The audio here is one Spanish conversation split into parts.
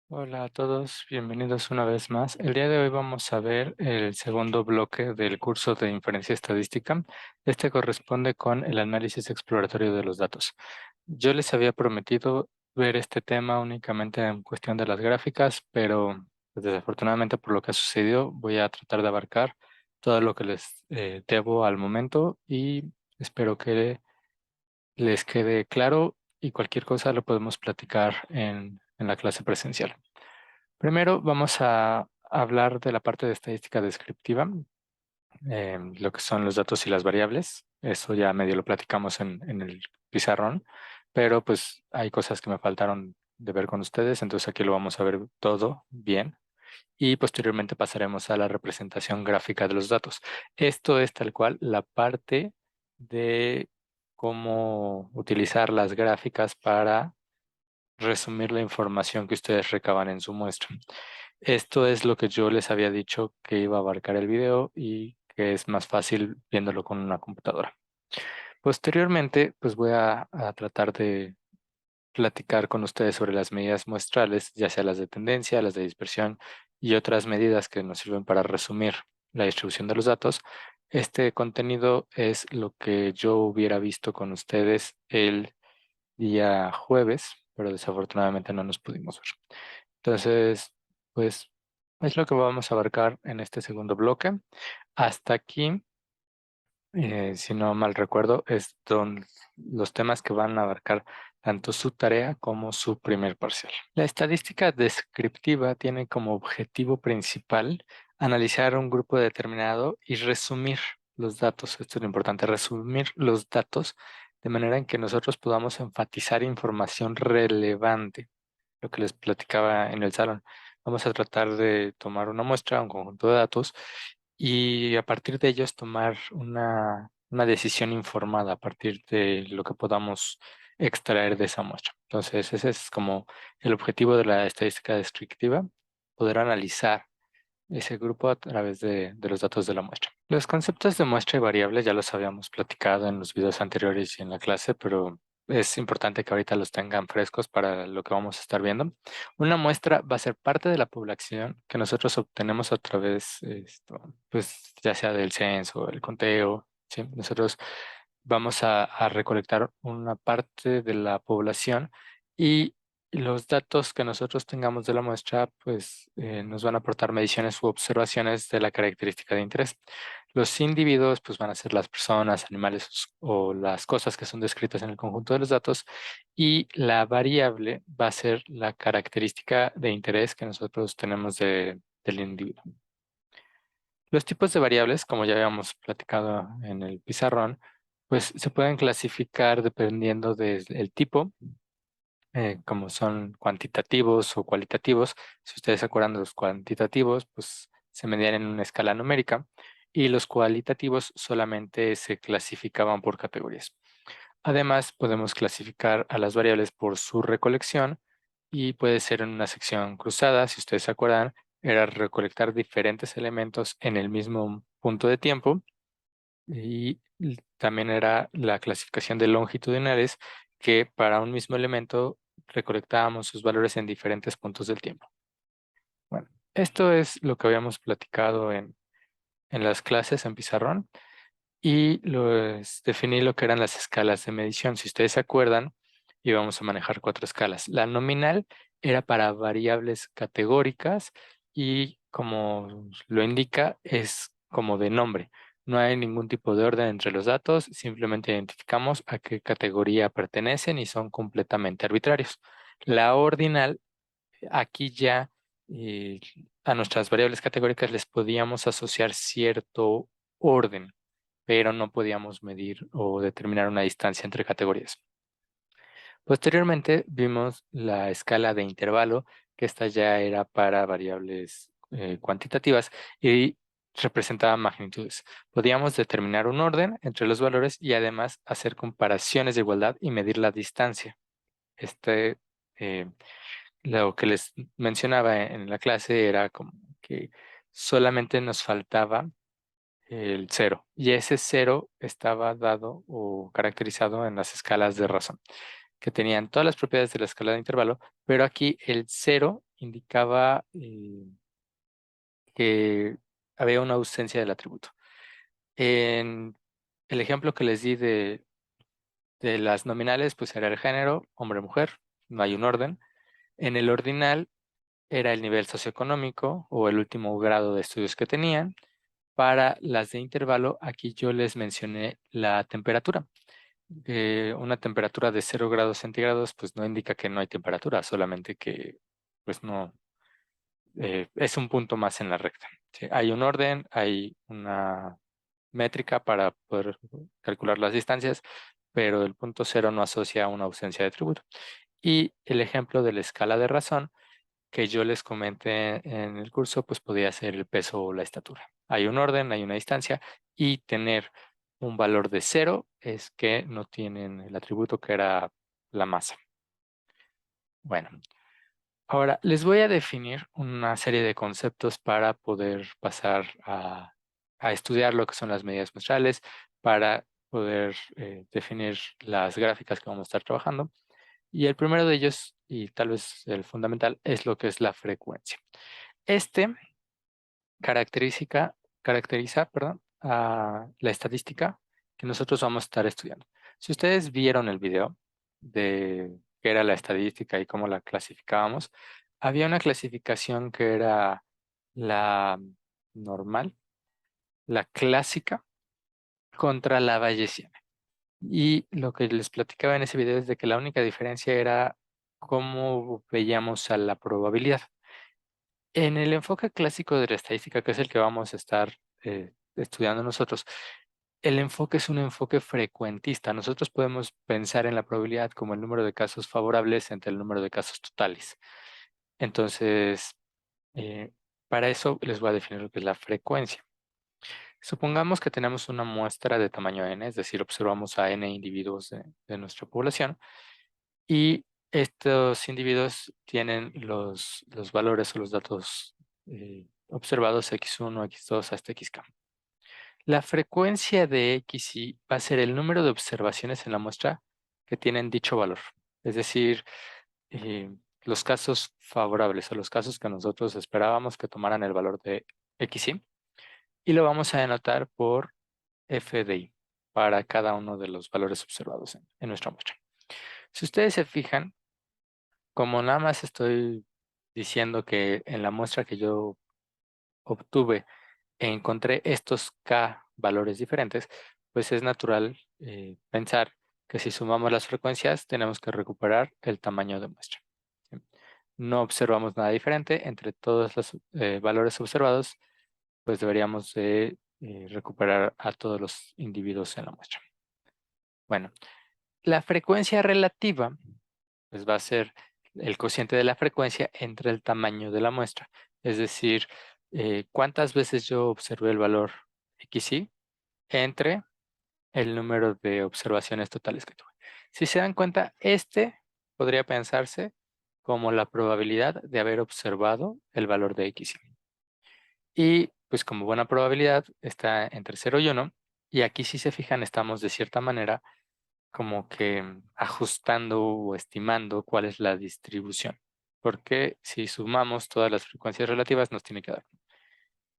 Hola a todos, bienvenidos una vez más. El día de hoy vamos a ver el segundo bloque del curso de inferencia estadística. Este corresponde con el análisis exploratorio de los datos. Yo les había prometido ver este tema únicamente en cuestión de las gráficas, pero pues, desafortunadamente por lo que ha sucedido voy a tratar de abarcar todo lo que les debo al momento y espero que les quede claro y cualquier cosa lo podemos platicar en la clase presencial. Primero vamos a hablar de la parte de estadística descriptiva, lo que son los datos y las variables. Eso ya medio lo platicamos en el pizarrón, pero pues hay cosas que me faltaron de ver con ustedes, entonces aquí lo vamos a ver todo bien y posteriormente pasaremos a la representación gráfica de los datos. Esto es tal cual la parte de cómo utilizar las gráficas para resumir la información que ustedes recaban en su muestra. Esto es lo que yo les había dicho que iba a abarcar el video y que es más fácil viéndolo con una computadora. Posteriormente, pues voy a tratar de platicar con ustedes sobre las medidas muestrales, ya sea las de tendencia, las de dispersión y otras medidas que nos sirven para resumir la distribución de los datos. Este contenido es lo que yo hubiera visto con ustedes el día jueves, pero desafortunadamente no nos pudimos ver. Entonces, pues es lo que vamos a abarcar en este segundo bloque. Hasta aquí, si no mal recuerdo, los temas que van a abarcar tanto su tarea como su primer parcial. La estadística descriptiva tiene como objetivo principal analizar un grupo determinado y resumir los datos. Esto es lo importante, resumir los datos de manera en que nosotros podamos enfatizar información relevante, lo que les platicaba en el salón. Vamos a tratar de tomar una muestra, un conjunto de datos, y a partir de ellos tomar una decisión informada a partir de lo que podamos extraer de esa muestra. Entonces, ese es como el objetivo de la estadística descriptiva, poder analizar ese grupo a través de los datos de la muestra. Los conceptos de muestra y variable ya los habíamos platicado en los videos anteriores y en la clase, pero es importante que ahorita los tengan frescos para lo que vamos a estar viendo. Una muestra va a ser parte de la población que nosotros obtenemos a través, pues ya sea del censo, el conteo, ¿sí? Nosotros vamos a recolectar una parte de la población y los datos que nosotros tengamos de la muestra, pues nos van a aportar mediciones u observaciones de la característica de interés. Los individuos, pues van a ser las personas, animales o las cosas que son descritas en el conjunto de los datos, y la variable va a ser la característica de interés que nosotros tenemos del individuo. Los tipos de variables, como ya habíamos platicado en el pizarrón, pues se pueden clasificar dependiendo del tipo, como son cuantitativos o cualitativos. Si ustedes se acuerdan de los cuantitativos, pues se medían en una escala numérica y los cualitativos solamente se clasificaban por categorías. Además, podemos clasificar a las variables por su recolección y puede ser en una sección cruzada. Si ustedes se acuerdan, era recolectar diferentes elementos en el mismo punto de tiempo y también era la clasificación de longitudinales, que para un mismo elemento recolectábamos sus valores en diferentes puntos del tiempo. Bueno, esto es lo que habíamos platicado en las clases en pizarrón y definí lo que eran las escalas de medición. Si ustedes se acuerdan, íbamos a manejar cuatro escalas. La nominal era para variables categóricas y, como lo indica, es como de nombre. No hay ningún tipo de orden entre los datos, simplemente identificamos a qué categoría pertenecen y son completamente arbitrarios. La ordinal, aquí ya eh, a nuestras variables categóricas les podíamos asociar cierto orden, pero no podíamos medir o determinar una distancia entre categorías. Posteriormente vimos la escala de intervalo, que esta ya era para variables cuantitativas y representaba magnitudes. Podíamos determinar un orden entre los valores y además hacer comparaciones de igualdad y medir la distancia. Este, eh, lo que les mencionaba en la clase era como que solamente nos faltaba el cero, y ese cero estaba dado o caracterizado en las escalas de razón, que tenían todas las propiedades de la escala de intervalo, pero aquí el cero indicaba que había una ausencia del atributo. En el ejemplo que les di de las nominales, pues era el género, hombre-mujer, no hay un orden. En el ordinal era el nivel socioeconómico o el último grado de estudios que tenían. Para las de intervalo, aquí yo les mencioné la temperatura. Una temperatura de 0 grados centígrados, pues no indica que no hay temperatura, solamente que pues no, es un punto más en la recta. ¿Sí? Hay un orden, hay una métrica para poder calcular las distancias, pero el punto cero no asocia a una ausencia de atributo. Y el ejemplo de la escala de razón que yo les comenté en el curso, pues podría ser el peso o la estatura. Hay un orden, hay una distancia, y tener un valor de cero es que no tienen el atributo que era la masa. Bueno, ahora les voy a definir una serie de conceptos para poder pasar a estudiar lo que son las medidas muestrales, para poder definir las gráficas que vamos a estar trabajando. Y el primero de ellos, y tal vez el fundamental, es lo que es la frecuencia. Este caracteriza, perdón, a la estadística que nosotros vamos a estar estudiando. Si ustedes vieron el video de qué era la estadística y cómo la clasificábamos, había una clasificación que era la normal, la clásica contra la bayesiana. Y lo que les platicaba en ese video es de que la única diferencia era cómo veíamos a la probabilidad. En el enfoque clásico de la estadística, que es el que vamos a estar estudiando nosotros, el enfoque es un enfoque frecuentista. Nosotros podemos pensar en la probabilidad como el número de casos favorables entre el número de casos totales. Entonces, eh, para eso les voy a definir lo que es la frecuencia. Supongamos que tenemos una muestra de tamaño n, es decir, observamos a n individuos de nuestra población y estos individuos tienen los valores o los datos observados x1, x2 hasta xk. La frecuencia de xy va a ser el número de observaciones en la muestra que tienen dicho valor. Es decir, eh, los casos favorables o los casos que nosotros esperábamos que tomaran el valor de xy, y lo vamos a denotar por f de y para cada uno de los valores observados en nuestra muestra. Si ustedes se fijan, como nada más estoy diciendo que en la muestra que yo obtuve encontré estos k valores diferentes, pues es natural pensar que si sumamos las frecuencias tenemos que recuperar el tamaño de muestra. ¿Sí? No observamos nada diferente entre todos los valores observados, pues deberíamos de recuperar a todos los individuos en la muestra. Bueno, la frecuencia relativa pues va a ser el cociente de la frecuencia entre el tamaño de la muestra. Es decir, cuántas veces yo observé el valor xy entre el número de observaciones totales que tuve. Si se dan cuenta, este podría pensarse como la probabilidad de haber observado el valor de xy. Y pues como buena probabilidad está entre 0 y 1. Y aquí si se fijan estamos de cierta manera como que ajustando o estimando cuál es la distribución. Porque si sumamos todas las frecuencias relativas nos tiene que dar.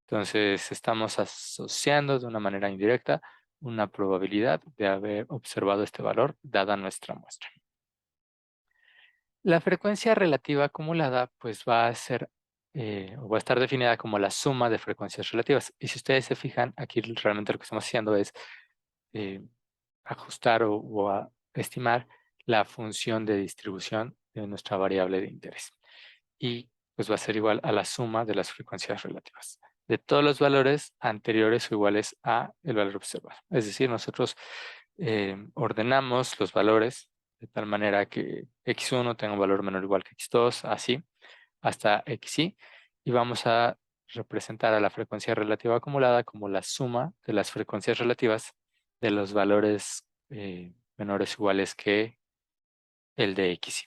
Entonces estamos asociando de una manera indirecta una probabilidad de haber observado este valor dada nuestra muestra. La frecuencia relativa acumulada pues va a ser o va a estar definida como la suma de frecuencias relativas. Y si ustedes se fijan, aquí realmente lo que estamos haciendo es eh, ajustar o a estimar la función de distribución de nuestra variable de interés. Y pues va a ser igual a la suma de las frecuencias relativas de todos los valores anteriores o iguales a el valor observado. Es decir, nosotros ordenamos los valores de tal manera que x1 tenga un valor menor o igual que x2, así, hasta xy, y vamos a representar a la frecuencia relativa acumulada como la suma de las frecuencias relativas de los valores menores o iguales que el de xy.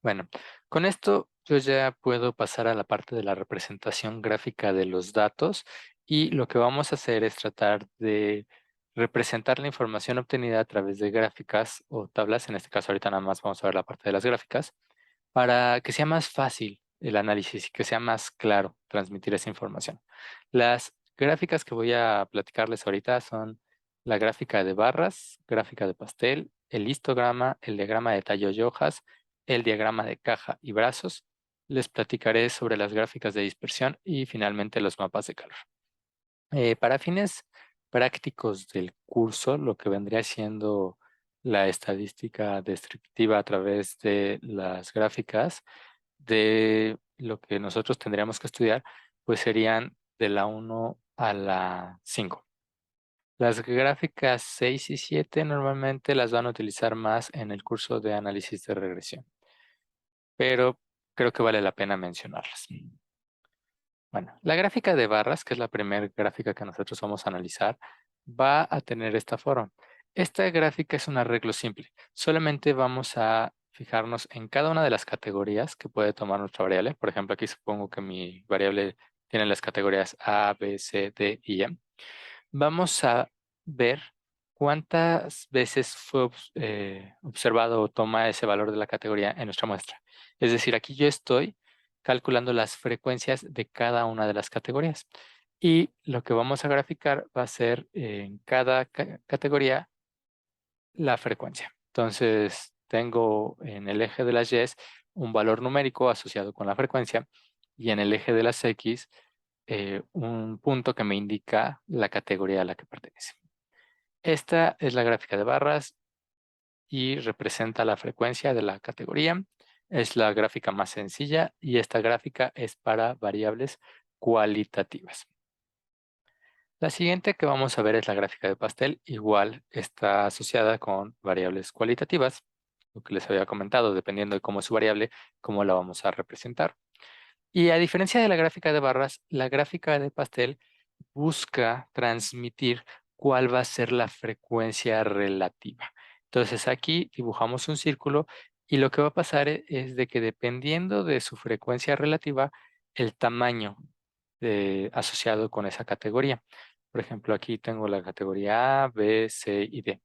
Bueno, con esto yo ya puedo pasar a la parte de la representación gráfica de los datos, y lo que vamos a hacer es tratar de representar la información obtenida a través de gráficas o tablas. En este caso ahorita nada más vamos a ver la parte de las gráficas, para que sea más fácil el análisis y que sea más claro transmitir esa información. Las gráficas que voy a platicarles ahorita son la gráfica de barras, gráfica de pastel, el histograma, el diagrama de tallo y hojas, el diagrama de caja y brazos. Les platicaré sobre las gráficas de dispersión y finalmente los mapas de calor. Para fines prácticos del curso, lo que vendría siendo la estadística descriptiva a través de las gráficas de lo que nosotros tendríamos que estudiar, pues serían de la 1 a la 5. Las gráficas 6 y 7 normalmente las van a utilizar más en el curso de análisis de regresión, pero creo que vale la pena mencionarlas. Bueno, la gráfica de barras, que es la primera gráfica que nosotros vamos a analizar, va a tener esta forma. Esta gráfica es un arreglo simple. Solamente vamos a fijarnos en cada una de las categorías que puede tomar nuestra variable. Por ejemplo, aquí supongo que mi variable tiene las categorías A, B, C, D y E. Vamos a ver cuántas veces fue observado o toma ese valor de la categoría en nuestra muestra. Es decir, aquí yo estoy calculando las frecuencias de cada una de las categorías. Y lo que vamos a graficar va a ser en cada categoría la frecuencia. Entonces, tengo en el eje de las Y un valor numérico asociado con la frecuencia y en el eje de las X un punto que me indica la categoría a la que pertenece. Esta es la gráfica de barras y representa la frecuencia de la categoría. Es la gráfica más sencilla y esta gráfica es para variables cualitativas. La siguiente que vamos a ver es la gráfica de pastel. Igual está asociada con variables cualitativas, lo que les había comentado, dependiendo de cómo es su variable, cómo la vamos a representar. Y a diferencia de la gráfica de barras, la gráfica de pastel busca transmitir cuál va a ser la frecuencia relativa. Entonces aquí dibujamos un círculo y lo que va a pasar es de que dependiendo de su frecuencia relativa, el tamaño asociado con esa categoría. Por ejemplo, aquí tengo la categoría A, B, C y D.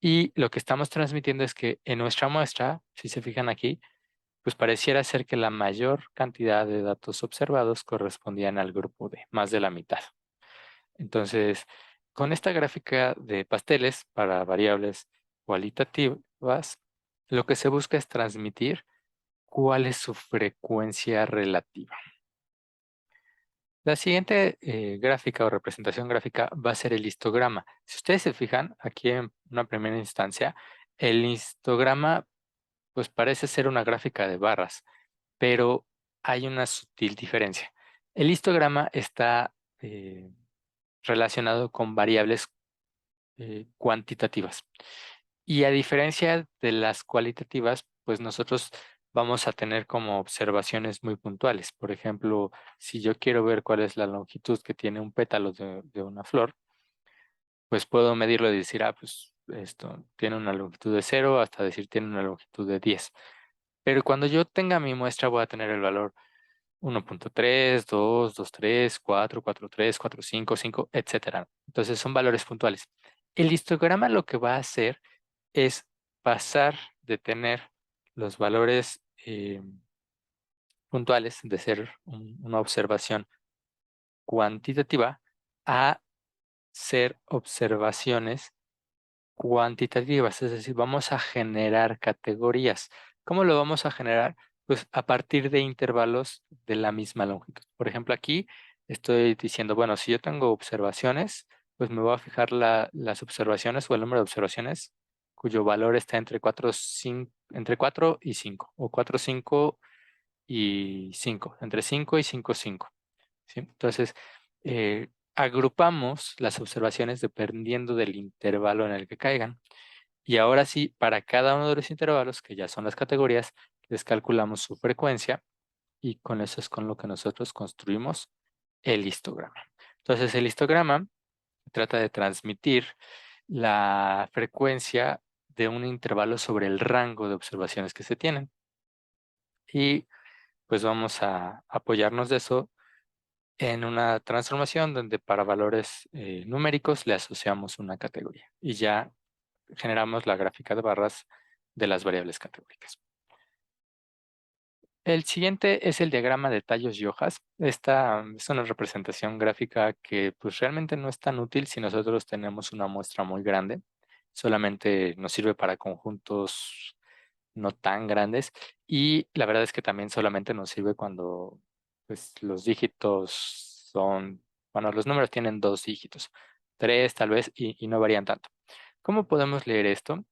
Y lo que estamos transmitiendo es que en nuestra muestra, si se fijan aquí, pues pareciera ser que la mayor cantidad de datos observados correspondían al grupo D, más de la mitad. Entonces, con esta gráfica de pasteles para variables cualitativas, lo que se busca es transmitir cuál es su frecuencia relativa. La siguiente gráfica o representación gráfica va a ser el histograma. Si ustedes se fijan, aquí en una primera instancia, el histograma pues parece ser una gráfica de barras, pero hay una sutil diferencia. El histograma está relacionado con variables cuantitativas. Y a diferencia de las cualitativas, pues nosotros vamos a tener como observaciones muy puntuales. Por ejemplo, si yo quiero ver cuál es la longitud que tiene un pétalo de una flor, pues puedo medirlo y decir, ah, pues esto tiene una longitud de 0 hasta decir tiene una longitud de 10. Pero cuando yo tenga mi muestra voy a tener el valor 1.3, 2, 2.3, 4, 4.3, 4.5, 5, etcétera. Entonces son valores puntuales. El histograma lo que va a hacer es pasar de tener los valores puntuales, de ser una observación cuantitativa, a ser observaciones cuantitativas, es decir, vamos a generar categorías. ¿Cómo lo vamos a generar? Pues a partir de intervalos de la misma longitud. Por ejemplo, aquí estoy diciendo, bueno, si yo tengo observaciones, pues me voy a fijar las observaciones o el número de observaciones cuyo valor está entre 4 y 5, o 4, 5 y 5, entre 5 y 5, 5. ¿Sí? Entonces, agrupamos las observaciones dependiendo del intervalo en el que caigan. Y ahora sí, para cada uno de los intervalos, que ya son las categorías, les calculamos su frecuencia y con eso es con lo que nosotros construimos el histograma. Entonces, el histograma trata de transmitir la frecuencia de un intervalo sobre el rango de observaciones que se tienen. Y pues vamos a apoyarnos de eso en una transformación donde para valores numéricos le asociamos una categoría y ya generamos la gráfica de barras de las variables categóricas. El siguiente es el diagrama de tallos y hojas. Esta es una representación gráfica que pues realmente no es tan útil si nosotros tenemos una muestra muy grande. Solamente nos sirve para conjuntos no tan grandes y la verdad es que también solamente nos sirve cuando pues, los dígitos son, bueno, los números tienen dos dígitos, tres tal vez y no varían tanto. ¿Cómo podemos leer esto?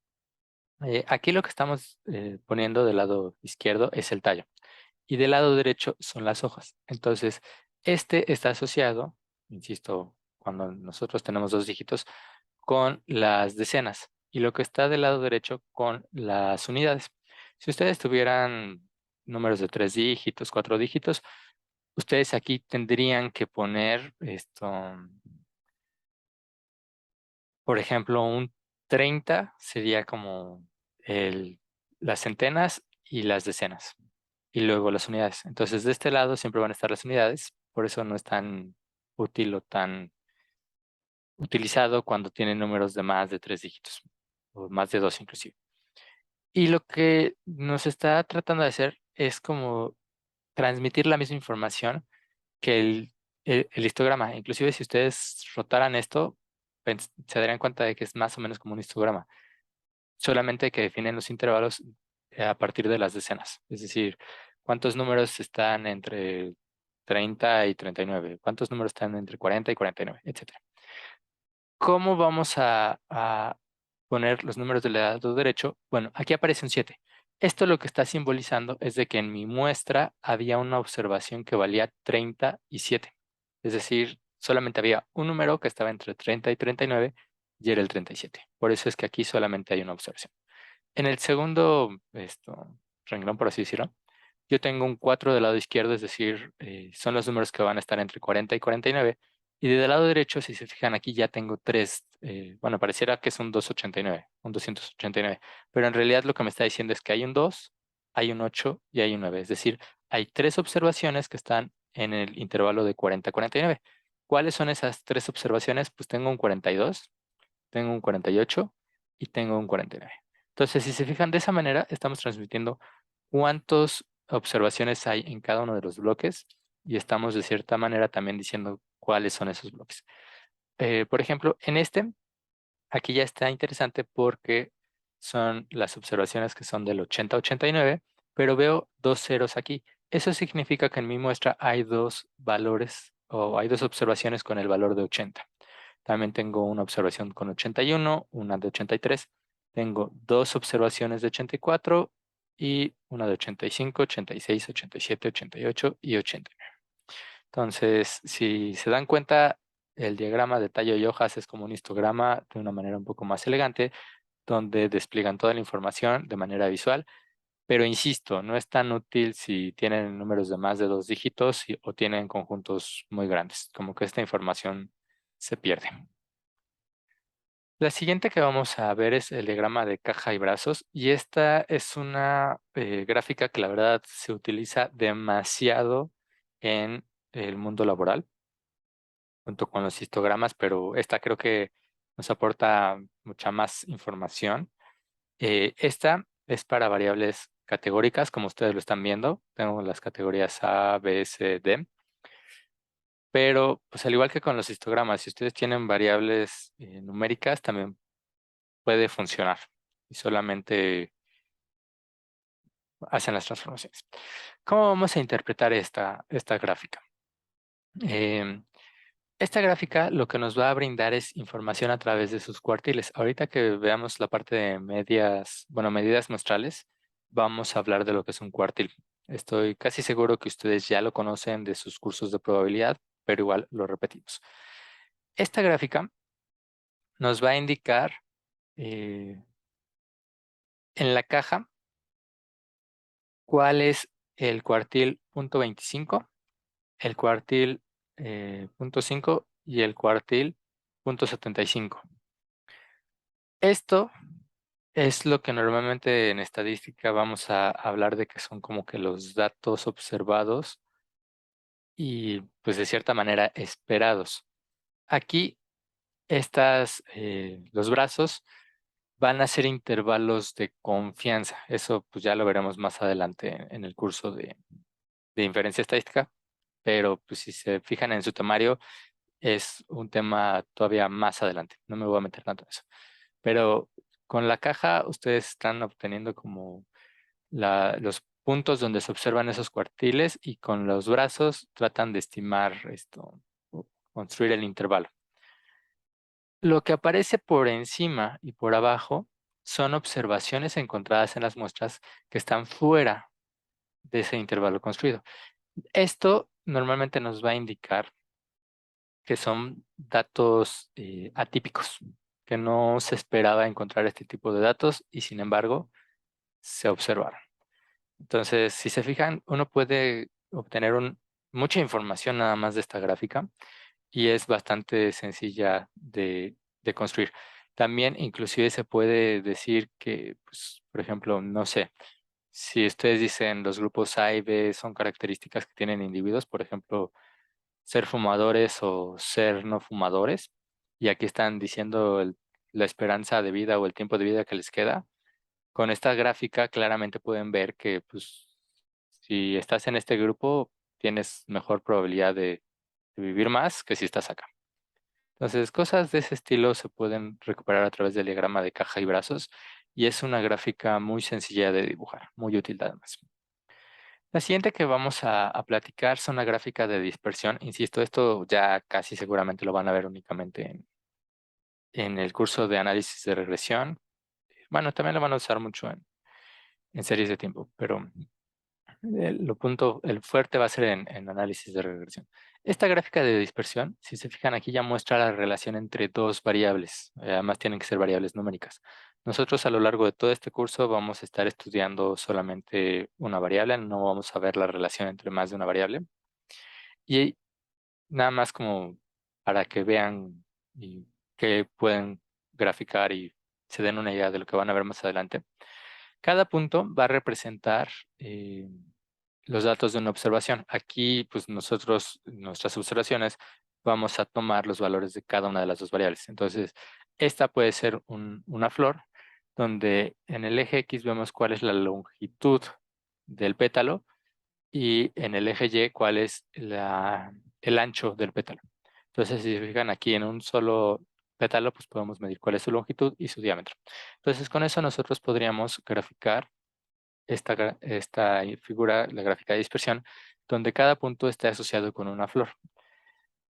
Aquí lo que estamos poniendo del lado izquierdo es el tallo y del lado derecho son las hojas. Entonces, este está asociado, insisto, cuando nosotros tenemos dos dígitos, con las decenas y lo que está del lado derecho con las unidades. Si ustedes tuvieran números de tres dígitos, cuatro dígitos, ustedes aquí tendrían que poner esto, por ejemplo, un 30 sería como las centenas y las decenas y luego las unidades. Entonces, de este lado siempre van a estar las unidades, por eso no es tan útil o tan utilizado cuando tienen números de más de tres dígitos, o más de dos inclusive. Y lo que nos está tratando de hacer es como transmitir la misma información que el histograma. Inclusive si ustedes rotaran esto, se darían cuenta de que es más o menos como un histograma, solamente que definen los intervalos a partir de las decenas. Es decir, cuántos números están entre 30 y 39, cuántos números están entre 40 y 49, etcétera. ¿Cómo vamos a poner los números del lado derecho? Bueno, aquí aparece un 7. Esto lo que está simbolizando es de que en mi muestra había una observación que valía 37. Es decir, solamente había un número que estaba entre 30 y 39 y era el 37. Por eso es que aquí solamente hay una observación. En el segundo renglón, por así decirlo, yo tengo un 4 del lado izquierdo, es decir, son los números que van a estar entre 40 y 49. Y del lado derecho, si se fijan aquí, ya tengo tres, bueno, pareciera que es un 289, un 289, pero en realidad lo que me está diciendo es que hay un 2, hay un 8 y hay un 9. Es decir, hay tres observaciones que están en el intervalo de 40 a 49. ¿Cuáles son esas tres observaciones? Pues tengo un 42, tengo un 48 y tengo un 49. Entonces, si se fijan de esa manera, estamos transmitiendo cuántas observaciones hay en cada uno de los bloques y estamos de cierta manera también diciendo cuáles son esos bloques. Por ejemplo, en aquí ya está interesante porque son las observaciones que son del 80 a 89, pero veo dos ceros aquí. Eso significa que en mi muestra hay dos valores o hay dos observaciones con el valor de 80. También tengo una observación con 81, una de 83. Tengo dos observaciones de 84 y una de 85, 86, 87, 88 y 89. Entonces, si se dan cuenta, el diagrama de tallo y hojas es como un histograma de una manera un poco más elegante, donde despliegan toda la información de manera visual. Pero insisto, no es tan útil si tienen números de más de dos dígitos o tienen conjuntos muy grandes, como que esta información se pierde. La siguiente que vamos a ver es el diagrama de caja y brazos y esta es una gráfica que la verdad se utiliza demasiado en el mundo laboral junto con los histogramas, pero esta creo que nos aporta mucha más información. Esta es para variables categóricas, como ustedes lo están viendo. Tengo las categorías A, B, C, D. Pero, pues al igual que con los histogramas, si ustedes tienen variables numéricas, también puede funcionar y solamente hacen las transformaciones. ¿Cómo vamos a interpretar esta gráfica? Em, Esta gráfica lo que nos va a brindar es información a través de sus cuartiles. Ahorita que veamos la parte de medias, bueno, medidas muestrales, vamos a hablar de lo que es un cuartil. Estoy casi seguro que ustedes ya lo conocen de sus cursos de probabilidad, pero igual lo repetimos. Esta gráfica nos va a indicar eh, en la caja cuál es el cuartil punto 25, el cuartil punto 5 y el cuartil punto 75. Esto es lo que normalmente en estadística vamos a hablar de que son como que los datos observados y pues de cierta manera esperados. Aquí los brazos van a ser intervalos de confianza. Eso pues ya lo veremos más adelante en el curso de inferencia estadística, pero pues si se fijan en su temario, es un tema todavía más adelante. No me voy a meter tanto en eso. Pero con la caja ustedes están obteniendo como los puntos donde se observan esos cuartiles y con los brazos tratan de estimar esto, o construir el intervalo. Lo que aparece por encima y por abajo son observaciones encontradas en las muestras que están fuera de ese intervalo construido. Esto normalmente nos va a indicar que son datos atípicos, que no se esperaba encontrar este tipo de datos y sin embargo se observaron. Entonces, si se fijan, uno puede obtener mucha información nada más de esta gráfica y es bastante sencilla de construir. También inclusive se puede decir que, pues, por ejemplo, no sé, si ustedes dicen los grupos A y B son características que tienen individuos, por ejemplo, ser fumadores o ser no fumadores, y aquí están diciendo la esperanza de vida o el tiempo de vida que les queda, con esta gráfica claramente pueden ver que pues, si estás en este grupo tienes mejor probabilidad de vivir más que si estás acá. Entonces, cosas de ese estilo se pueden recuperar a través del diagrama de caja y brazos y es una gráfica muy sencilla de dibujar, muy útil además. La siguiente que vamos a platicar son la gráfica de dispersión. Insisto, esto ya casi seguramente lo van a ver únicamente en el curso de análisis de regresión. Bueno, también lo van a usar mucho en series de tiempo, pero el fuerte va a ser en análisis de regresión. Esta gráfica de dispersión, si se fijan aquí, ya muestra la relación entre dos variables. Además, tienen que ser variables numéricas. Nosotros a lo largo de todo este curso vamos a estar estudiando solamente una variable, no vamos a ver la relación entre más de una variable. Y nada más como para que vean y que pueden graficar y se den una idea de lo que van a ver más adelante. Cada punto va a representar los datos de una observación. Aquí, pues nosotros, nuestras observaciones, vamos a tomar los valores de cada una de las dos variables. Entonces, esta puede ser una flor, donde en el eje X vemos cuál es la longitud del pétalo y en el eje Y cuál es el ancho del pétalo. Entonces, si se fijan aquí en un solo pétalo, pues podemos medir cuál es su longitud y su diámetro. Entonces, con eso nosotros podríamos graficar esta figura, la gráfica de dispersión, donde cada punto esté asociado con una flor.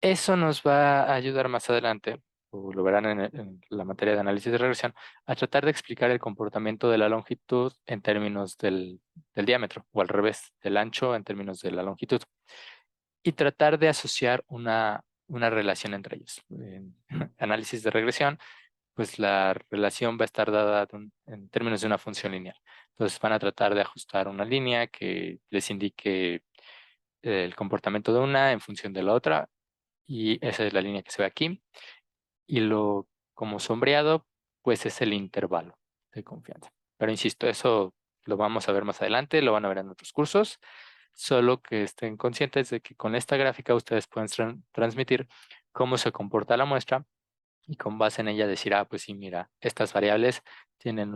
Eso nos va a ayudar más adelante, o lo verán en la materia de análisis de regresión, a tratar de explicar el comportamiento de la longitud en términos del diámetro, o al revés, del ancho en términos de la longitud, y tratar de asociar una relación entre ellos. En análisis de regresión, pues la relación va a estar dada en términos de una función lineal. Entonces van a tratar de ajustar una línea que les indique el comportamiento de una en función de la otra, y esa es la línea que se ve aquí. Y lo como sombreado, pues es el intervalo de confianza. Pero insisto, eso lo vamos a ver más adelante, lo van a ver en otros cursos, solo que estén conscientes de que con esta gráfica ustedes pueden transmitir cómo se comporta la muestra y con base en ella decir, ah, pues sí, mira, estas variables tienen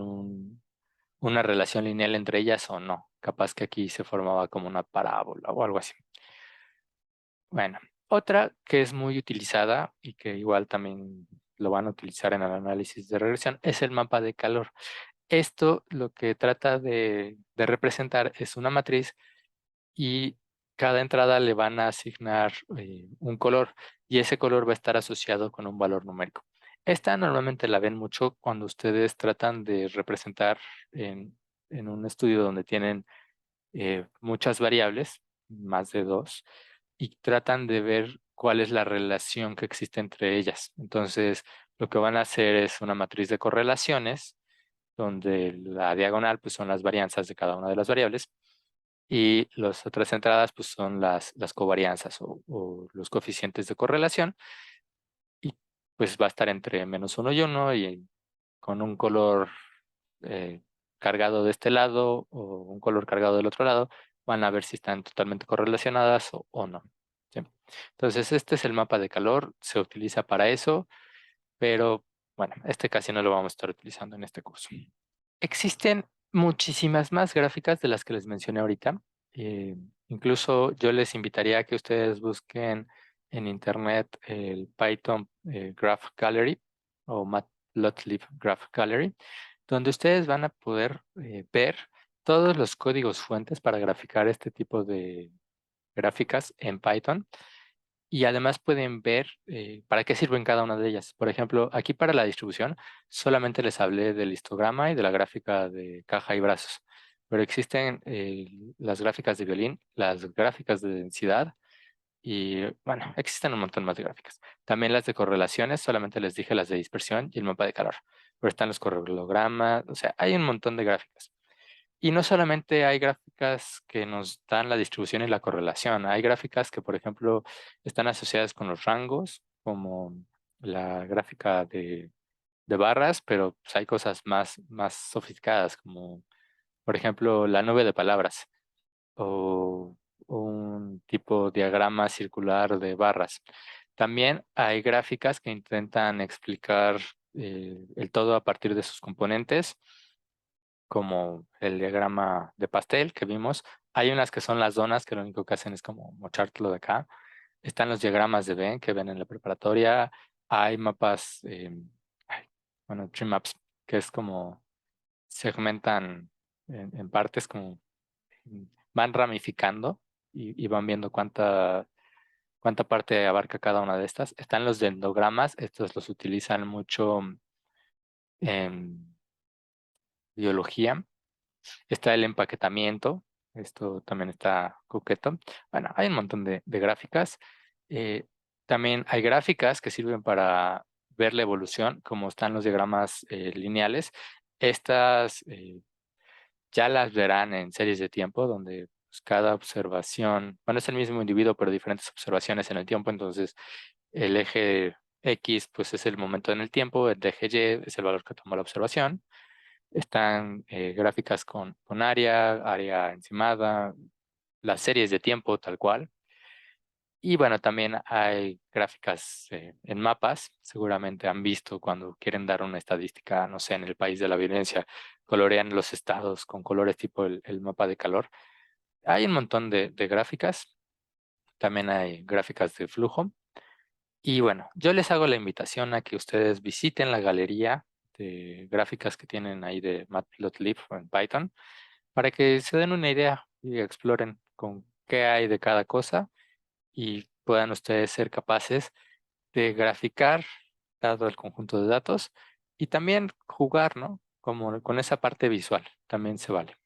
una relación lineal entre ellas o no. Capaz que aquí se formaba como una parábola o algo así. Bueno, otra que es muy utilizada y que igual también lo van a utilizar en el análisis de regresión es el mapa de calor. Esto lo que trata de representar es una matriz y cada entrada le van a asignar un color y ese color va a estar asociado con un valor numérico. Esta normalmente la ven mucho cuando ustedes tratan de representar en un estudio donde tienen muchas variables, más de dos, y tratan de ver cuál es la relación que existe entre ellas. Entonces, lo que van a hacer es una matriz de correlaciones, donde la diagonal pues, son las varianzas de cada una de las variables y las otras entradas pues, son las covarianzas o los coeficientes de correlación y pues va a estar entre -1 y 1 y con un color eh, cargado de este lado o un color cargado del otro lado, van a ver si están totalmente correlacionadas o no. ¿Sí? Entonces, este es el mapa de calor, se utiliza para eso, pero Bueno, este casi no lo vamos a estar utilizando en este curso. Existen muchísimas más gráficas de las que les mencioné ahorita. Eh, Incluso yo les invitaría a que ustedes busquen en internet el Python Graph Gallery o Matplotlib Graph Gallery, donde ustedes van a poder ver todos los códigos fuentes para graficar este tipo de gráficas en Python. Y además pueden ver para qué sirven cada una de ellas. Por ejemplo, aquí para la distribución solamente les hablé del histograma y de la gráfica de caja y brazos, pero existen las gráficas de violín, las gráficas de densidad y bueno, existen un montón más de gráficas. También las de correlaciones, solamente les dije las de dispersión y el mapa de calor, pero están los correlogramas, o sea, hay un montón de gráficas. Y no solamente hay gráficas que nos dan la distribución y la correlación, hay gráficas que, por ejemplo, están asociadas con los rangos, como la gráfica de barras, pero pues, hay cosas más sofisticadas, como, por ejemplo, la nube de palabras o un tipo diagrama circular de barras. También hay gráficas que intentan explicar el todo a partir de sus componentes como el diagrama de pastel que vimos. Hay unas que son las donas, que lo único que hacen es como mostrártelo de acá. Están los diagramas de Venn que ven en la preparatoria. Hay mapas, bueno, tree maps, que es como segmentan en partes, como van ramificando y van viendo cuánta parte abarca cada una de estas. Están los dendrogramas, estos los utilizan mucho en biología. Está el empaquetamiento, esto también está coqueto. Bueno, hay un montón de gráficas. Eh, También hay gráficas que sirven para ver la evolución, como están los diagramas lineales. Estas ya las verán en series de tiempo, donde pues, cada observación, bueno, es el mismo individuo, pero diferentes observaciones en el tiempo. Entonces, el eje X, pues es el momento en el tiempo, el eje Y es el valor que tomó la observación. Están gráficas con área encimada, las series de tiempo tal cual. Y bueno, también hay gráficas en mapas. Seguramente han visto cuando quieren dar una estadística, no sé, en el país de la violencia, colorean los estados con colores tipo el mapa de calor. Hay un montón de gráficas. También hay gráficas de flujo. Y bueno, yo les hago la invitación a que ustedes visiten la galería de gráficas que tienen ahí de Matplotlib o en Python para que se den una idea y exploren con qué hay de cada cosa y puedan ustedes ser capaces de graficar dado el conjunto de datos y también jugar, ¿no? Como con esa parte visual, también se vale.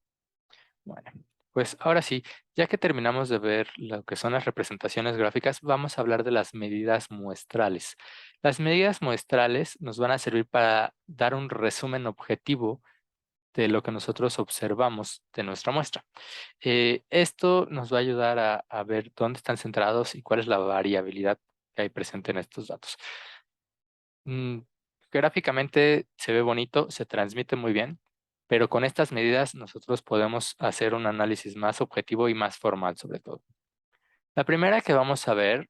Bueno, pues ahora sí, ya que terminamos de ver lo que son las representaciones gráficas, vamos a hablar de las medidas muestrales. Las medidas muestrales nos van a servir para dar un resumen objetivo de lo que nosotros observamos de nuestra muestra. Esto nos va a ayudar a ver dónde están centrados y cuál es la variabilidad que hay presente en estos datos. Mm, Gráficamente se ve bonito, se transmite muy bien, pero con estas medidas nosotros podemos hacer un análisis más objetivo y más formal sobre todo. La primera que vamos a ver,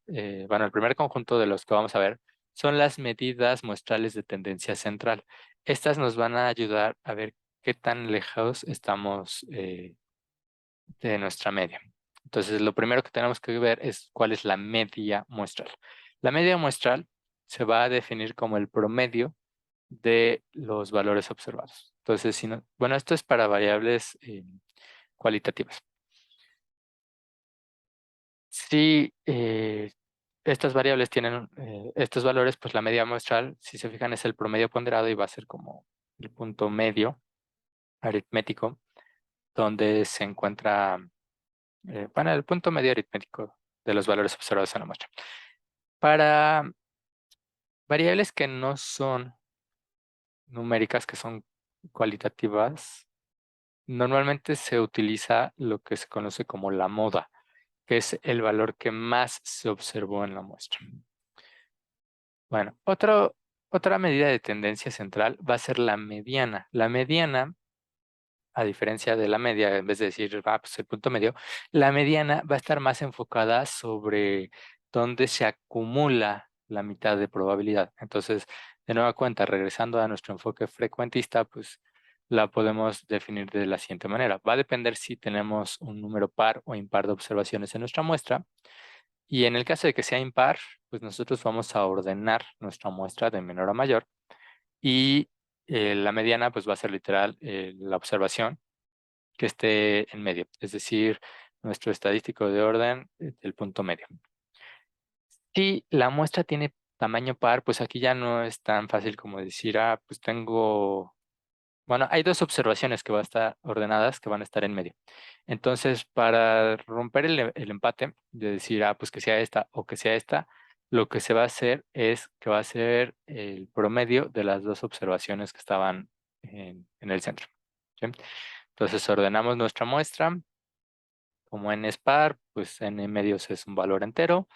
bueno, el primer conjunto de los que vamos a ver son las medidas muestrales de tendencia central. Estas nos van a ayudar a ver qué tan lejos estamos de nuestra media. Entonces, lo primero que tenemos que ver es cuál es la media muestral. La media muestral se va a definir como el promedio de los valores observados. Entonces, si no, bueno, esto es para variables cualitativas. Si estas variables tienen estos valores, pues la media muestral, si se fijan, es el promedio ponderado y va a ser como el punto medio aritmético donde se encuentra, bueno, el punto medio aritmético de los valores observados en la muestra. Para variables que no son numéricas, que son cualitativas, normalmente se utiliza lo que se conoce como la moda, que es el valor que más se observó en la muestra. Bueno, otra medida de tendencia central va a ser la mediana. La mediana, a diferencia de la media, en vez de decir, pues el punto medio, la mediana va a estar más enfocada sobre dónde se acumula la mitad de probabilidad. Entonces, De nueva cuenta, regresando a nuestro enfoque frecuentista, pues la podemos definir de la siguiente manera. Va a depender si tenemos un número par o impar de observaciones en nuestra muestra. Y en el caso de que sea impar, pues nosotros vamos a ordenar nuestra muestra de menor a mayor. Y la mediana pues va a ser literal la observación que esté en medio, es decir, nuestro estadístico de orden del punto medio. Si la muestra tiene tamaño par, pues aquí ya no es tan fácil como decir, pues tengo, bueno, hay dos observaciones que van a estar ordenadas que van a estar en medio. Entonces, para romper el empate, de decir, pues que sea esta o que sea esta, lo que se va a hacer es que va a ser el promedio de las dos observaciones que estaban en el centro. ¿Sí? Entonces, ordenamos nuestra muestra. Como n es par, pues n medios es un valor entero.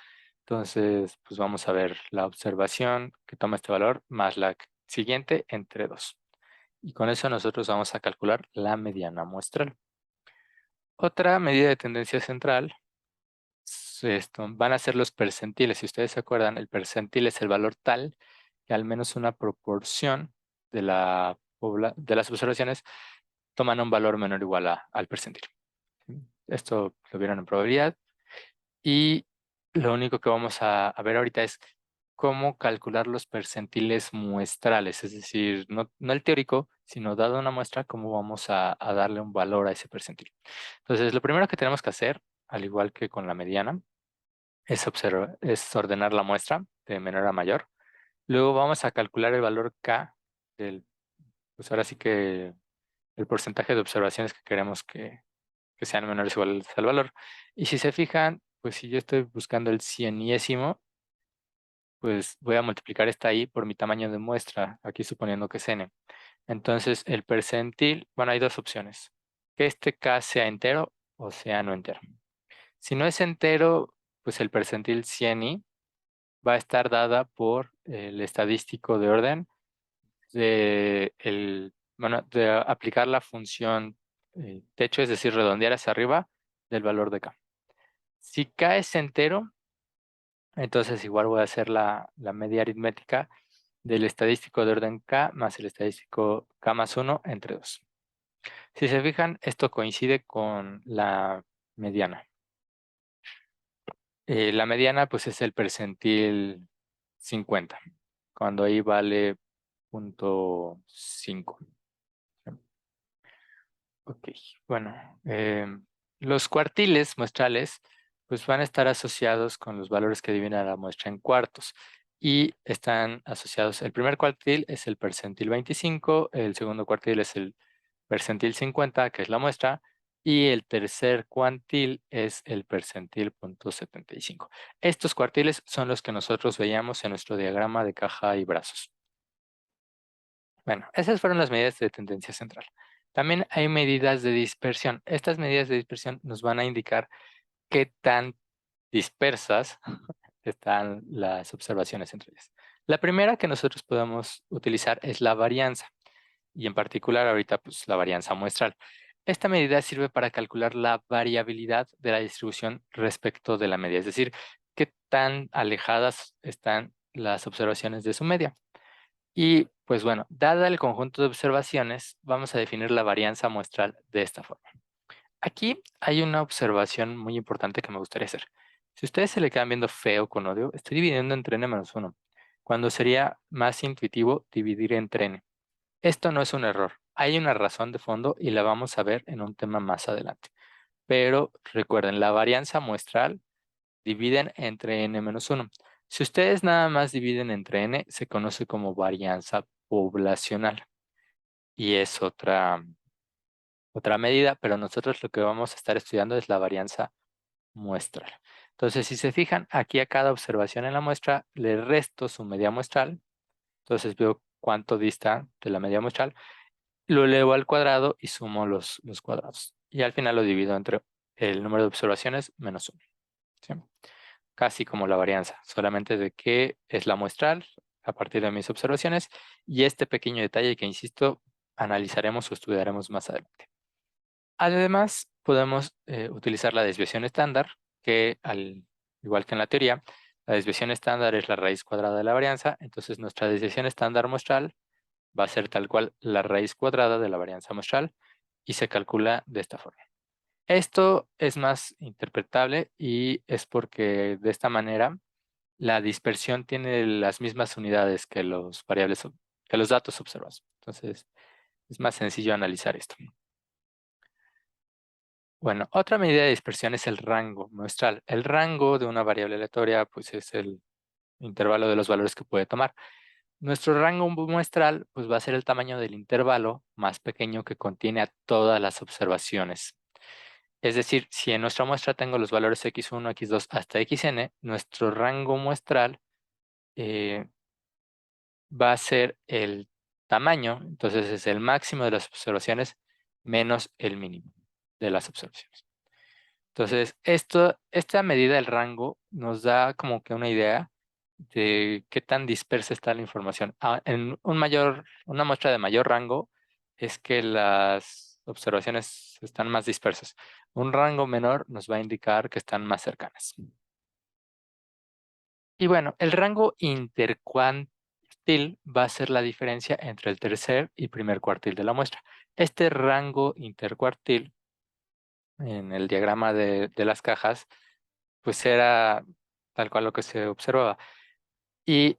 Entonces, pues vamos a ver la observación que toma este valor más la siguiente entre 2. Y con eso nosotros vamos a calcular la mediana muestral. Otra medida de tendencia central van a ser los percentiles. Si ustedes se acuerdan, el percentil es el valor tal que al menos una proporción de de las observaciones toman un valor menor o igual al percentil. Esto lo vieron en probabilidad. Y lo único que vamos a ver ahorita es cómo calcular los percentiles muestrales, es decir, no el teórico, sino dado una muestra, cómo vamos a darle un valor a ese percentil. Entonces, lo primero que tenemos que hacer, al igual que con la mediana, es ordenar la muestra de menor a mayor. Luego vamos a calcular el valor K pues ahora sí que el porcentaje de observaciones que queremos que sean menores o iguales al valor. Y si se fijan, pues si yo estoy buscando el cienésimo, pues voy a multiplicar esta i por mi tamaño de muestra, aquí suponiendo que es n. Entonces el percentil, bueno, hay dos opciones, que este k sea entero o sea no entero. Si no es entero, pues el percentil 100i va a estar dada por el estadístico de orden de aplicar la función techo, es decir, redondear hacia arriba del valor de k. Si k es entero, entonces igual voy a hacer la media aritmética del estadístico de orden k más el estadístico k más 1 entre 2. Si se fijan, esto coincide con la mediana. La mediana pues es el percentil 50, cuando ahí vale 0.5. Ok, bueno, los cuartiles muestrales pues van a estar asociados con los valores que dividen a la muestra en cuartos y están asociados, el primer cuartil es el percentil 25, el segundo cuartil es el percentil 50, que es la muestra, y el tercer cuantil es el percentil .75. Estos cuartiles son los que nosotros veíamos en nuestro diagrama de caja y brazos. Bueno, esas fueron las medidas de tendencia central. También hay medidas de dispersión. Estas medidas de dispersión nos van a indicar qué tan dispersas están las observaciones entre ellas. La primera que nosotros podemos utilizar es la varianza, y en particular ahorita pues la varianza muestral. Esta medida sirve para calcular la variabilidad de la distribución respecto de la media, es decir, qué tan alejadas están las observaciones de su media. Y pues bueno, dada el conjunto de observaciones, vamos a definir la varianza muestral de esta forma. Aquí hay una observación muy importante que me gustaría hacer. Si ustedes se le quedan viendo feo con odio, estoy dividiendo entre n-1, cuando sería más intuitivo dividir entre n. Esto no es un error. Hay una razón de fondo y la vamos a ver en un tema más adelante. Pero recuerden, la varianza muestral dividen entre n-1. Si ustedes nada más dividen entre n, se conoce como varianza poblacional. Y es otra medida, pero nosotros lo que vamos a estar estudiando es la varianza muestral. Entonces, si se fijan, aquí a cada observación en la muestra le resto su media muestral. Entonces veo cuánto dista de la media muestral. Lo elevo al cuadrado y sumo los cuadrados. Y al final lo divido entre el número de observaciones menos 1. ¿Sí? Casi como la varianza, solamente de qué es la muestral a partir de mis observaciones y este pequeño detalle que, insisto, analizaremos o estudiaremos más adelante. Además, podemos utilizar la desviación estándar, que al igual que en la teoría, La desviación estándar es la raíz cuadrada de la varianza, entonces nuestra desviación estándar muestral va a ser tal cual la raíz cuadrada de la varianza muestral y se calcula de esta forma. Esto es más interpretable y es porque de esta manera la dispersión tiene las mismas unidades que los variables, que los datos observados. Entonces, es más sencillo analizar esto. Bueno, otra medida de dispersión es el rango muestral. El rango de una variable aleatoria, pues es el intervalo de los valores que puede tomar. Nuestro rango muestral, pues va a ser el tamaño del intervalo más pequeño que contiene a todas las observaciones. Es decir, si en nuestra muestra tengo los valores x1, x2 hasta xn, nuestro rango muestral eh, va a ser el tamaño, entonces es el máximo de las observaciones menos el mínimo de las observaciones. Entonces, esta medida del rango nos da como que una idea de qué tan dispersa está la información. En una muestra de mayor rango es que las observaciones están más dispersas. Un rango menor nos va a indicar que están más cercanas. Y bueno, el rango intercuartil va a ser la diferencia entre el tercer y primer cuartil de la muestra. Este rango intercuartil, en el diagrama de las cajas, pues era tal cual lo que se observaba. Y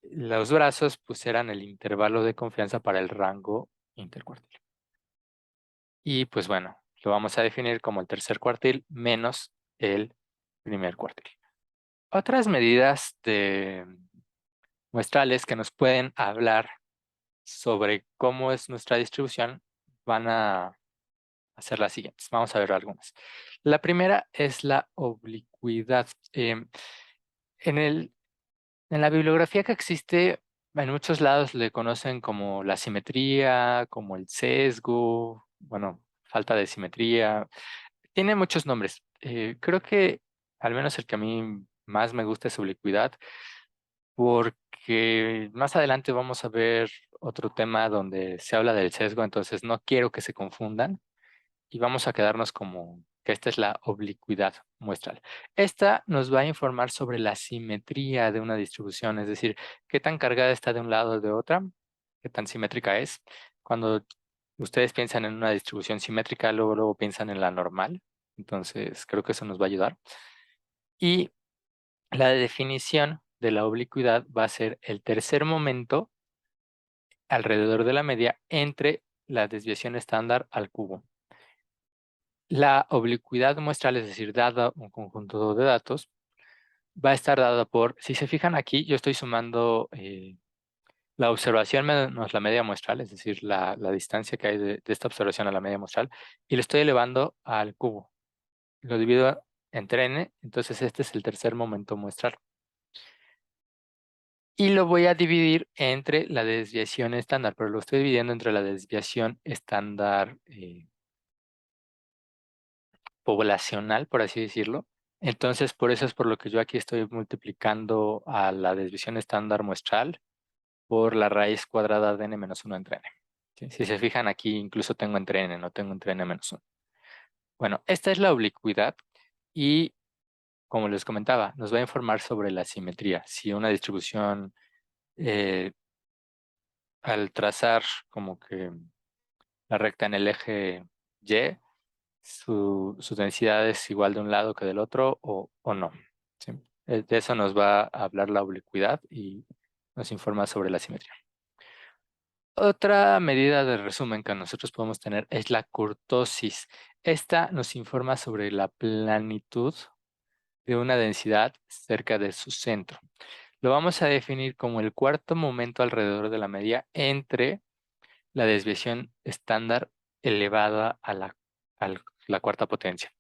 los brazos, pues eran el intervalo de confianza para el rango intercuartil. Y pues bueno, lo vamos a definir como el tercer cuartil menos el primer cuartil. Otras medidas muestrales que nos pueden hablar sobre cómo es nuestra distribución van a ser las siguientes. Vamos a ver algunas. La primera es la oblicuidad. En en la bibliografía que existe, en muchos lados le conocen como la simetría, como el sesgo, bueno, falta de simetría. Tiene muchos nombres. Creo que al menos el que a mí más me gusta es oblicuidad, porque más adelante vamos a ver otro tema donde se habla del sesgo, entonces no quiero que se confundan y vamos a quedarnos como que esta es la oblicuidad muestral. Esta nos va a informar sobre la simetría de una distribución, es decir, qué tan cargada está de un lado o de otra, qué tan simétrica es. Cuando ustedes piensan en una distribución simétrica, luego piensan en la normal, entonces creo que eso nos va a ayudar. Y la definición de la oblicuidad va a ser el tercer momento alrededor de la media entre la desviación estándar al cubo. La oblicuidad muestral, es decir, dada un conjunto de datos, va a estar dada por, si se fijan aquí, yo estoy sumando la observación menos la media muestral, es decir, la distancia que hay de esta observación a la media muestral, y lo estoy elevando al cubo. Lo divido entre n, entonces este es el tercer momento muestral. Y lo voy a dividir entre la desviación estándar, pero lo estoy dividiendo entre la desviación estándar poblacional, por así decirlo. Entonces, por eso es por lo que yo aquí estoy multiplicando a la desviación estándar muestral por la raíz cuadrada de n-1 entre n. ¿Sí? Si se fijan aquí, incluso tengo entre n, no tengo entre n-1. Bueno, esta es la oblicuidad y, como les comentaba, nos va a informar sobre la simetría. Si una distribución, al trazar como que la recta en el eje Y, su densidad es igual de un lado que del otro o no. ¿Sí? De eso nos va a hablar la oblicuidad y nos informa sobre la simetría. Otra medida de resumen que nosotros podemos tener es la kurtosis. Esta nos informa sobre la planitud de una densidad cerca de su centro. Lo vamos a definir como el cuarto momento alrededor de la media entre la desviación estándar elevada a la cuarta potencia.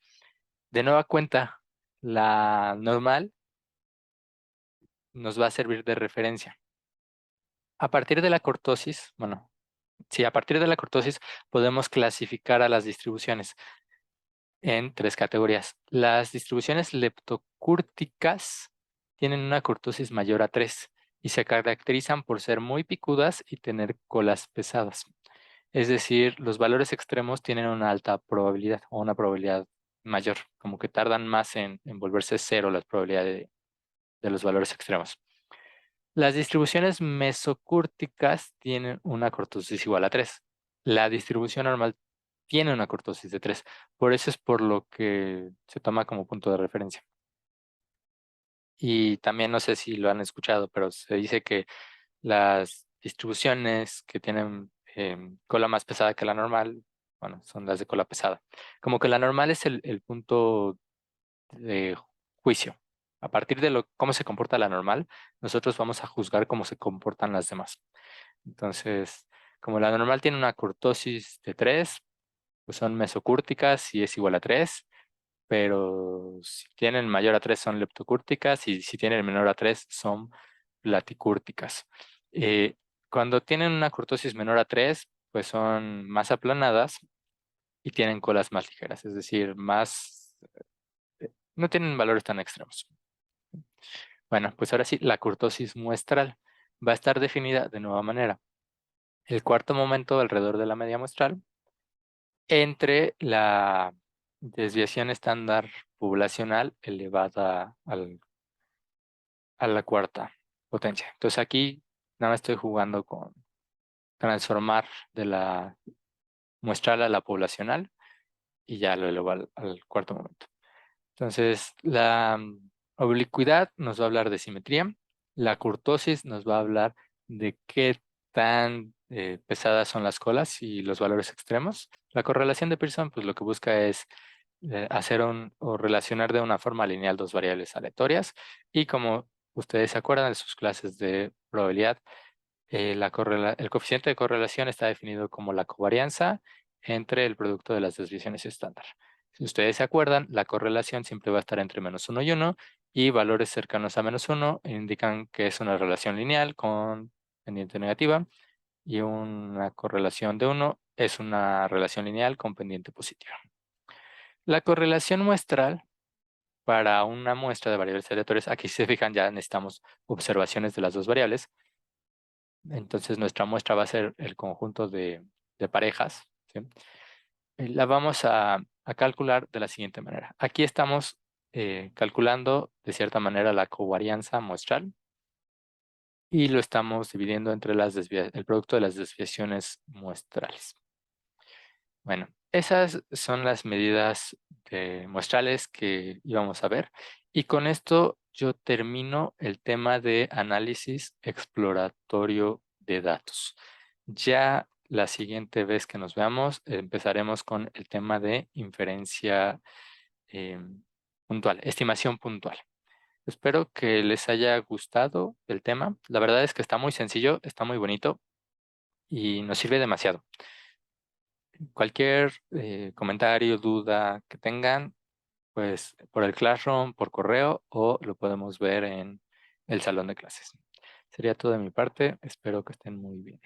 De nueva cuenta, la normal nos va a servir de referencia. A partir de la cortosis, bueno, sí, a partir de la cortosis podemos clasificar a las distribuciones en tres categorías. Las distribuciones leptocúrticas tienen una cortosis mayor a 3 y se caracterizan por ser muy picudas y tener colas pesadas. Es decir, los valores extremos tienen una alta probabilidad o una probabilidad mayor, como que tardan más en volverse cero las probabilidades de los valores extremos. Las distribuciones mesocúrticas tienen una cortosis igual a 3. La distribución normal tiene una cortosis de 3. Por eso es por lo que se toma como punto de referencia. Y también no sé si lo han escuchado, pero se dice que las distribuciones que tienen cola más pesada que la normal, bueno, son las de cola pesada. Como que la normal es el punto de juicio. A partir de cómo se comporta la normal, nosotros vamos a juzgar cómo se comportan las demás. Entonces, como la normal tiene una cortosis de 3, pues son mesocúrticas y es igual a 3, pero si tienen mayor a 3 son leptocúrticas y si tienen menor a 3 son platicúrticas. Eh, Cuando tienen una cortosis menor a 3, pues son más aplanadas y tienen colas más ligeras, es decir, no tienen valores tan extremos. Bueno, pues ahora sí, la cortosis muestral va a estar definida de nueva manera. El cuarto momento alrededor de la media muestral entre la desviación estándar poblacional elevada a la cuarta potencia. Entonces aquí nada más estoy jugando con transformar de la muestral a la poblacional y ya lo elevo al cuarto momento. Entonces, la oblicuidad nos va a hablar de simetría, la curtosis nos va a hablar de qué tan pesadas son las colas y los valores extremos. La correlación de Pearson, pues lo que busca es hacer o relacionar de una forma lineal dos variables aleatorias y como ustedes se acuerdan de sus clases de probabilidad, el coeficiente de correlación está definido como la covarianza entre el producto de las desviaciones estándar. Si ustedes se acuerdan, la correlación siempre va a estar entre -1 y 1 y valores cercanos a -1 indican que es una relación lineal con pendiente negativa y una correlación de 1 es una relación lineal con pendiente positiva. La correlación muestral para una muestra de variables aleatorias, aquí si se fijan ya necesitamos observaciones de las dos variables. Entonces nuestra muestra va a ser el conjunto de parejas, ¿sí? La vamos a calcular de la siguiente manera. Aquí estamos calculando de cierta manera la covarianza muestral y lo estamos dividiendo entre el producto de las desviaciones muestrales. Bueno, esas son las medidas muestrales que íbamos a ver. Y con esto yo termino el tema de análisis exploratorio de datos. Ya la siguiente vez que nos veamos, empezaremos con el tema de inferencia puntual, estimación puntual. Espero que les haya gustado el tema. La verdad es que está muy sencillo, está muy bonito y nos sirve demasiado. Cualquier comentario, duda que tengan, pues por el Classroom, por correo o lo podemos ver en el salón de clases. Sería todo de mi parte. Espero que estén muy bien.